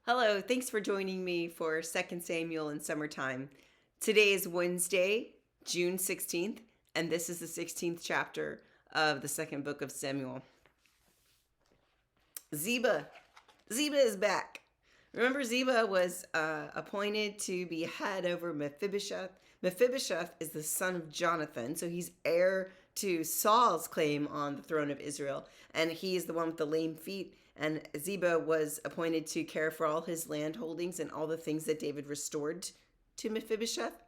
Hello, thanks for joining me for 2nd Samuel in summertime. Today is Wednesday, June 16th, and this is the 16th chapter of the second book of Samuel. Ziba. Ziba is back. Remember, Ziba was appointed to be head over Mephibosheth. Mephibosheth is the son of Jonathan, so he's heir to Saul's claim on the throne of Israel, and he is the one with the lame feet. And Ziba was appointed to care for all his land holdings and all the things that David restored to Mephibosheth.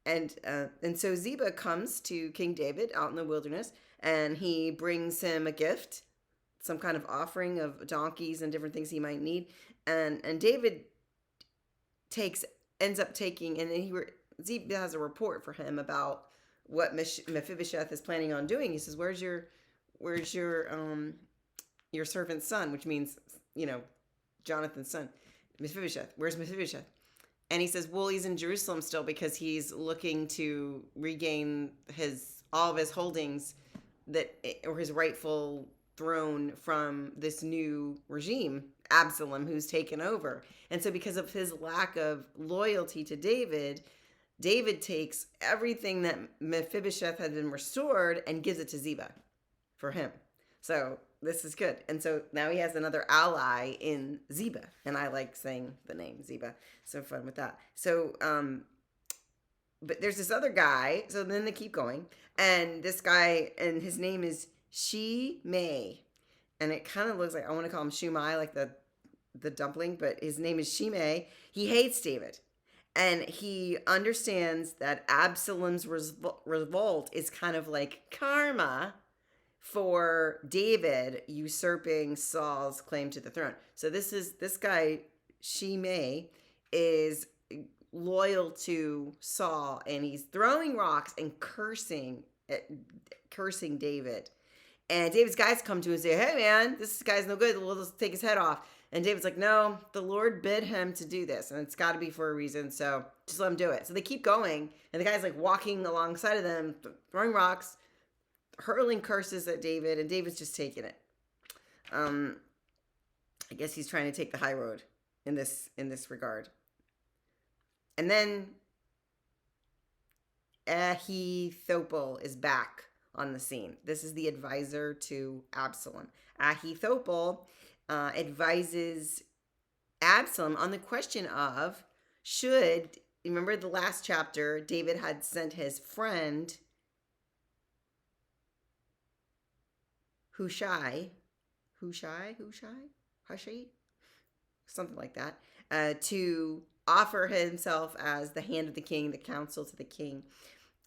And so Ziba comes to King David out in the wilderness, and he brings him a gift, some kind of offering of donkeys and different things he might need. And David ends up taking, and Ziba has a report for him about what Mephibosheth is planning on doing. He says, "Where's your servant's son?" Which means, Jonathan's son, Mephibosheth. Where's Mephibosheth? And he says, "Well, he's in Jerusalem still because he's looking to regain all of his holdings or his rightful throne from this new regime, Absalom, who's taken over." And so because of his lack of loyalty to David, David takes everything that Mephibosheth had been restored and gives it to Ziba for him. So this is good. And so now he has another ally in Ziba. And I like saying the name Ziba. So fun with that. So, but there's this other guy. So then they keep going. And this guy, and his name is Shimei. And it kind of looks like, I want to call him Shumai, like the dumpling, but his name is Shimei. He hates David. And he understands that Absalom's revolt is kind of like karma for David usurping Saul's claim to the throne. So this guy, Shimei, is loyal to Saul, and he's throwing rocks and cursing David. And David's guys come to him and say, "Hey man, this guy's no good. We'll just take his head off." And David's like, "No, the Lord bid him to do this, and it's got to be for a reason, so just let him do it." So they keep going, and the guy's like walking alongside of them, throwing rocks, hurling curses at David, and David's just taking it. I guess he's trying to take the high road in this regard. And then Ahithophel is back on the scene. This is the advisor to Absalom. Ahithophel advises Absalom on the question of remember the last chapter, David had sent his friend Hushai, something like that, to offer himself as the hand of the king, the counsel to the king.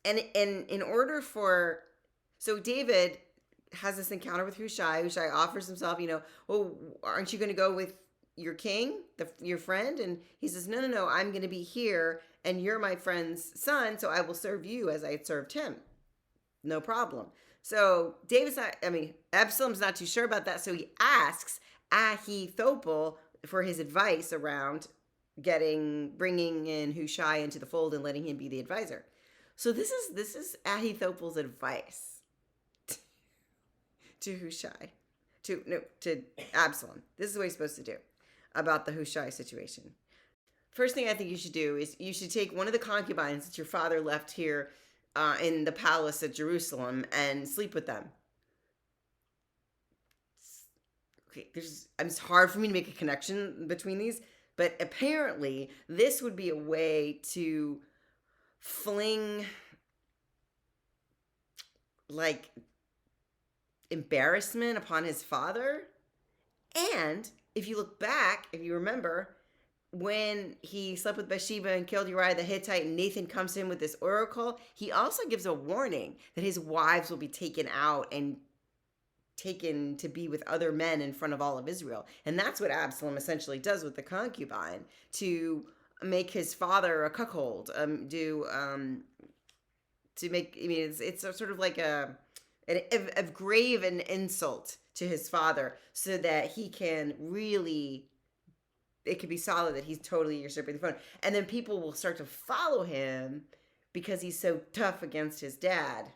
And in order so David has this encounter with Hushai. Hushai offers himself, "Well, aren't you going to go with your king, your friend?" And he says, No, I'm going to be here, and you're my friend's son, so I will serve you as I had served him. No problem. So Absalom's not too sure about that, so he asks Ahithophel for his advice around bringing in Hushai into the fold and letting him be the advisor. So this is Ahithophel's advice to Hushai, to Absalom. This is what he's supposed to do about the Hushai situation. First thing I think you should do is you should take one of the concubines that your father left here in the palace at Jerusalem and sleep with them. Okay, it's hard for me to make a connection between these, but apparently this would be a way to fling like embarrassment upon his father. And if you look back, if you remember, when he slept with Bathsheba and killed Uriah the Hittite, and Nathan comes to him with this oracle, he also gives a warning that his wives will be taken out and taken to be with other men in front of all of Israel. And that's what Absalom essentially does with the concubine, to make his father a cuckold, it's sort of like a grave an insult to his father, so that he can really, it could be solid that he's totally usurping the throne. And then people will start to follow him because he's so tough against his dad,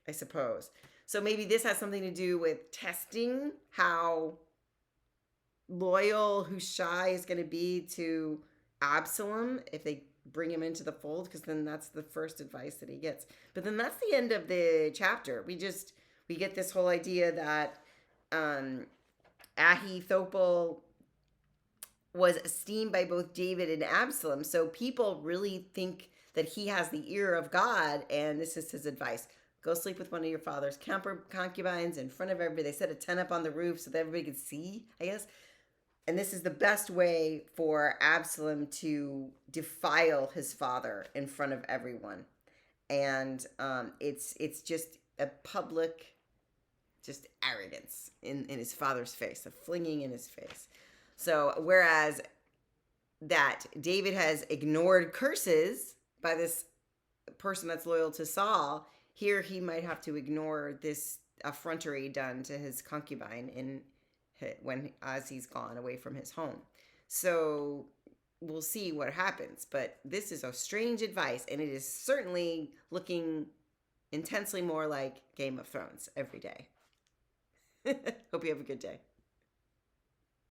I suppose. So maybe this has something to do with testing how loyal Hushai is going to be to Absalom if they bring him into the fold, because then that's the first advice that he gets. But then that's the end of the chapter. We get this whole idea that Ahithophel was esteemed by both David and Absalom. So people really think that he has the ear of God, and this is his advice. Go sleep with one of your father's concubines in front of everybody. They set a tent up on the roof so that everybody could see, I guess. And this is the best way for Absalom to defile his father in front of everyone. And it's just a public, just arrogance in his father's face, a flinging in his face. So whereas that David has ignored curses by this person that's loyal to Saul, here he might have to ignore this effrontery done to his concubine as he's gone away from his home. So we'll see what happens. But this is a strange advice, and it is certainly looking intensely more like Game of Thrones every day. Hope you have a good day.